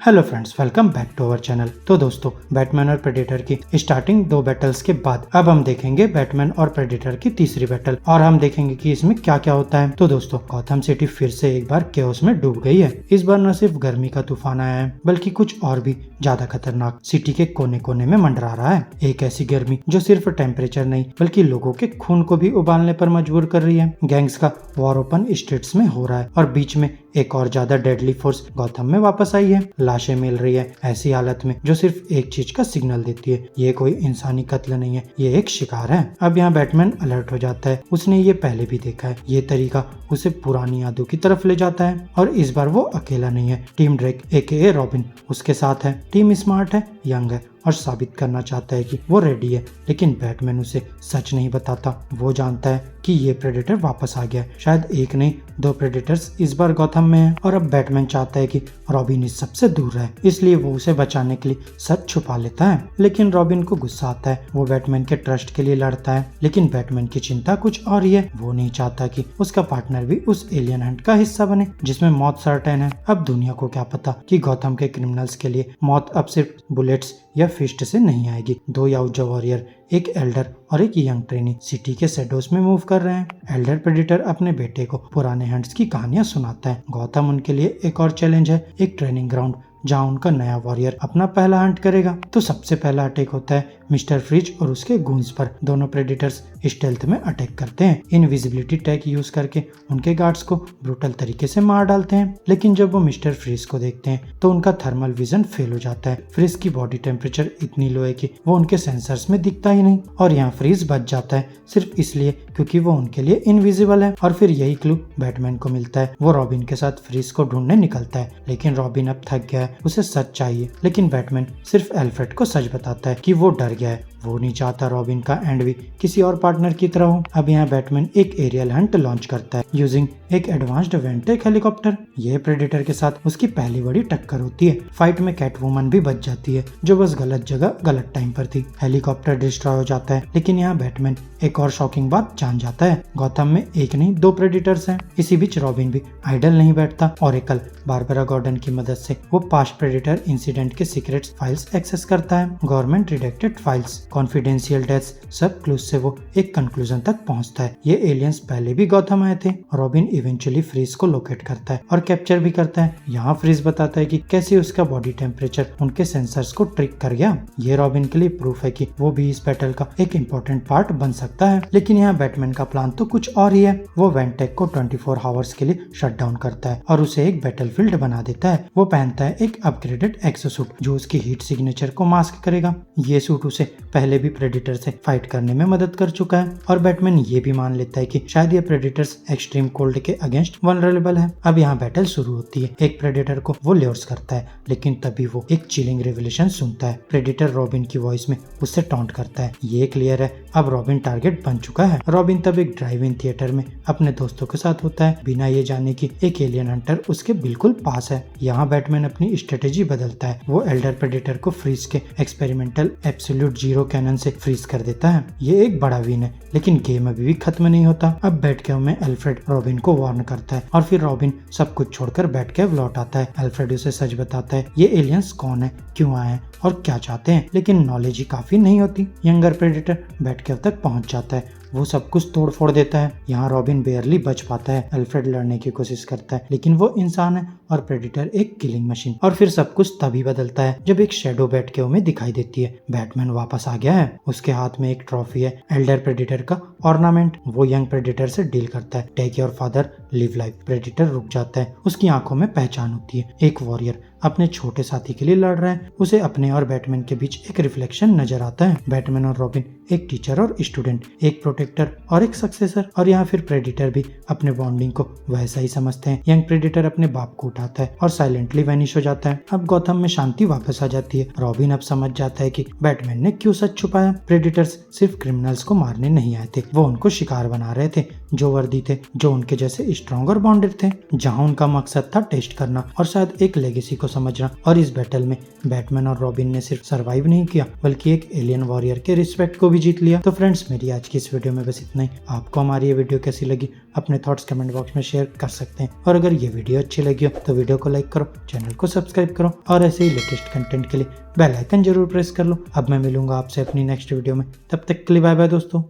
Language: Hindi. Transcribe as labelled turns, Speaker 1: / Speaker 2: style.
Speaker 1: Hello friends, welcome back to our channel. तो दोस्तों, बैटमैन और प्रेडेटर की स्टार्टिंग 2 बैटल्स के बाद अब हम देखेंगे बैटमैन और प्रेडेटर की तीसरी बैटल और हम देखेंगे कि इसमें क्या क्या होता है। तो दोस्तों, गॉथम सिटी फिर से एक बार केओस में डूब गई है। इस बार न सिर्फ गर्मी का तूफान आया है बल्कि कुछ और भी ज्यादा खतरनाक सिटी के कोने कोने में मंडरा रहा है। एक ऐसी गर्मी जो सिर्फ टेम्परेचर नहीं बल्कि लोगों के खून को भी उबालने पर मजबूर कर रही है। गैंग्स का वॉर ओपन स्ट्रीट्स में हो रहा है और बीच में एक और ज्यादा डेडली फोर्स गॉथम में वापस आई है। लाशें मिल रही है ऐसी हालत में जो सिर्फ एक चीज का सिग्नल देती है, ये कोई इंसानी कत्ल नहीं है, ये एक शिकार है। अब यहाँ बैटमैन अलर्ट हो जाता है। उसने ये पहले भी देखा है। ये तरीका उसे पुरानी यादों की तरफ ले जाता है और इस बार वो अकेला नहीं है। टीम ड्रेक AKA रॉबिन उसके साथ है। टीम स्मार्ट है, यंग है और साबित करना चाहता है कि वो रेडी है, लेकिन बैटमैन उसे सच नहीं बताता। वो जानता है कि ये प्रेडेटर वापस आ गया है। शायद एक नहीं 2 प्रेडेटर्स इस बार गॉथम में है और अब बैटमैन चाहता है कि रॉबिन इस सबसे दूर रहे, इसलिए वो उसे बचाने के लिए सच छुपा लेता है। लेकिन रॉबिन को गुस्सा आता है। वो बैटमैन के ट्रस्ट के लिए लड़ता है, लेकिन बैटमैन की चिंता कुछ और ही है। वो नहीं चाहता कि उसका पार्टनर भी उस एलियन हंट का हिस्सा बने जिसमें मौत सर्टेन है। अब दुनिया को क्या पता कि गॉथम के क्रिमिनल्स के लिए मौत अब सिर्फ बुलेट्स या फिस्ट से नहीं आएगी। 2 याउजा वॉरियर, एक एल्डर और एक यंग ट्रेनी सिटी के शेडोज में मूव कर रहे हैं। एल्डर प्रेडेटर अपने बेटे को पुराने हंट्स की कहानियां सुनाता है। गॉथम उनके लिए एक और चैलेंज है, एक ट्रेनिंग ग्राउंड जहाँ उनका नया वॉरियर अपना पहला हंट करेगा। तो सबसे पहला अटैक होता है मिस्टर फ्रीज और उसके गूंस पर। दोनों प्रेडेटर्स स्टेल्थ में अटैक करते हैं। इनविजिबिलिटी टैग यूज करके उनके गार्ड्स को ब्रूटल तरीके से मार डालते हैं, लेकिन जब वो मिस्टर फ्रीज को देखते हैं तो उनका थर्मल विजन फेल हो जाता है। फ्रीज की बॉडी टेम्परेचर इतनी लो है कि वो उनके सेंसर्स में दिखता ही नहीं और यहाँ फ्रीज बच जाता है सिर्फ इसलिए क्योंकि वो उनके लिए इनविजिबल है। और फिर यही क्लू बैटमैन को मिलता है। वो रॉबिन के साथ फ्रीज को ढूंढने निकलता है, लेकिन रॉबिन अब थक गया है, उसे सच चाहिए। लेकिन बैटमैन सिर्फ एल्फ्रेड को सच बताता है कि वो डर गया है। वो नहीं चाहता रॉबिन का एंड भी किसी और पार्टनर की तरह हो। अब यहाँ बैटमैन एक एरियल हंट लॉन्च करता है यूजिंग एक एडवांस्ड वेंटेक हेलीकॉप्टर। ये प्रेडेटर के साथ उसकी पहली बड़ी टक्कर होती है। फाइट में कैटवुमन भी बच जाती है जो बस गलत जगह गलत टाइम पर थी। हेलीकॉप्टर डिस्ट्रॉय हो जाता है, लेकिन यहाँ बैटमैन एक और शॉकिंग बात जान जाता है। गॉथम में एक नहीं 2 प्रेडेटर्स हैं। इसी बीच रॉबिन भी आइडल नहीं बैठता। ऑरेकल बारबरा गॉर्डन की मदद से वो पास्ट प्रेडेटर इंसिडेंट के सीक्रेट फाइल्स एक्सेस करता है। गवर्नमेंट रिडेक्टेड फाइल्स, कॉन्फिडेंशियल डेट्स, सब क्लूज से वो एक कंक्लूजन तक पहुंचता है। ये एलियंस पहले भी गॉथम आए थे। रॉबिन इवेंचुअली फ्रीज को लोकेट करता है और कैप्चर भी करता है। यहाँ फ्रीज बताता है कि कैसे उसका बॉडी टेम्परेचर उनके सेंसर्स को ट्रिक कर गया। ये रॉबिन के लिए प्रूफ है कि वो भी इस बैटल का एक इम्पोर्टेंट पार्ट बन सकता है। लेकिन यहाँ बैटमैन का प्लान तो कुछ और ही है। वो वेंटेक को 24 आवर्स के लिए शट डाउन करता है और उसे एक बैटलफील्ड बना देता है। वो पहनता है एक अपग्रेडेड एक्सोसूट जो उसकी हीट सिग्नेचर को मास्क करेगा। ये सूट उसे पहले भी प्रेडेटर से फाइट करने में मदद कर चुका है और बैटमैन ये भी मान लेता है कि शायद ये प्रेडेटर्स एक्सट्रीम कोल्ड के अगेंस्ट वल्नरेबल है। अब यहाँ बैटल शुरू होती है। एक प्रेडेटर को वो ल्योर्स करता है, लेकिन तभी वो एक चिलिंग रेवलेशन सुनता है। प्रेडेटर रॉबिन की वॉइस में उससे टॉन्ट करता है। ये क्लियर है अब रॉबिन टारगेट बन चुका है। रॉबिन तब एक ड्राइव इन थिएटर में अपने दोस्तों के साथ होता है, बिना ये जाने कि एक एलियन हंटर उसके बिल्कुल पास है। यहाँ बैटमैन अपनी स्ट्रेटेजी बदलता है। वो एल्डर प्रेडेटर को फ्रीज के एक्सपेरिमेंटल एब्सोल्यूट जीरो कैनन से फ्रीज कर देता है। ये एक बड़ा विन है, लेकिन गेम अभी भी खत्म नहीं होता। अब बैटकेव में एल्फ्रेड रॉबिन को वार्न करता है और फिर रॉबिन सब कुछ छोड़कर बैटकेव लौट आता है। एल्फ्रेड उसे सच बताता है ये एलियंस कौन है, क्यों आए हैं और क्या चाहते हैं, लेकिन नॉलेज ही काफी नहीं होती। यंगर प्रेडेटर बैटकेव तक पहुंच जाता है। वो सब कुछ तोड़ फोड़ देता है। यहाँ रॉबिन बेयरली बच पाता है। एल्फ्रेड लड़ने की कोशिश करता है, लेकिन वो इंसान है और प्रेडेटर एक किलिंग मशीन। और फिर सब कुछ तभी बदलता है जब एक शेडो बैटकेव में दिखाई देती है। बैटमैन वापस आ गया है। उसके हाथ में एक ट्रॉफी है, एल्डर प्रेडेटर का ऑर्नामेंट। वो यंग प्रेडेटर से डील करता है, take your father live life. Predator रुक जाता है। उसकी आंखों में पहचान होती है। एक वॉरियर अपने छोटे साथी के लिए लड़ रहा है। उसे अपने और बैटमैन के बीच एक रिफ्लेक्शन नजर आता है। बैटमैन और रॉबिन एक टीचर और स्टूडेंट, एक प्रोटेक्टर और एक सक्सेसर। और यहाँ फिर प्रेडेटर भी अपने बॉन्डिंग को वैसा ही समझते हैं। यंग प्रेडेटर अपने बाप को उठाता है और साइलेंटली वैनिश हो जाता है। अब गॉथम में शांति वापस आ जाती है। रॉबिन अब समझ जाता है कि बैटमैन ने क्यों सच छुपाया। प्रेडेटर्स सिर्फ क्रिमिनल्स को मारने नहीं आए थे, वो उनको शिकार बना रहे थे। जो वर्दी थे जो उनके जैसे स्ट्रॉन्ग और बॉन्डेड थे, जहां उनका मकसद था टेस्ट करना और शायद एक लेगेसी को समझना। और इस बैटल में बैटमैन और रॉबिन ने सिर्फ सरवाइव नहीं किया बल्कि एक एलियन वॉरियर के रिस्पेक्ट को भी जीत लिया। तो फ्रेंड्स, मेरी आज की इस वीडियो में बस इतना ही। आपको हमारी ये वीडियो कैसी लगी अपने थॉट्स कमेंट बॉक्स में शेयर कर सकते हैं, और अगर ये वीडियो अच्छी लगी हो तो वीडियो को लाइक करो, चैनल को सब्सक्राइब करो और ऐसे ही लेटेस्ट कंटेंट के लिए बेल आइकन जरूर प्रेस कर लो। अब मैं मिलूंगा आपसे अपनी नेक्स्ट वीडियो में, तब तक के लिए बाय बाय दोस्तों।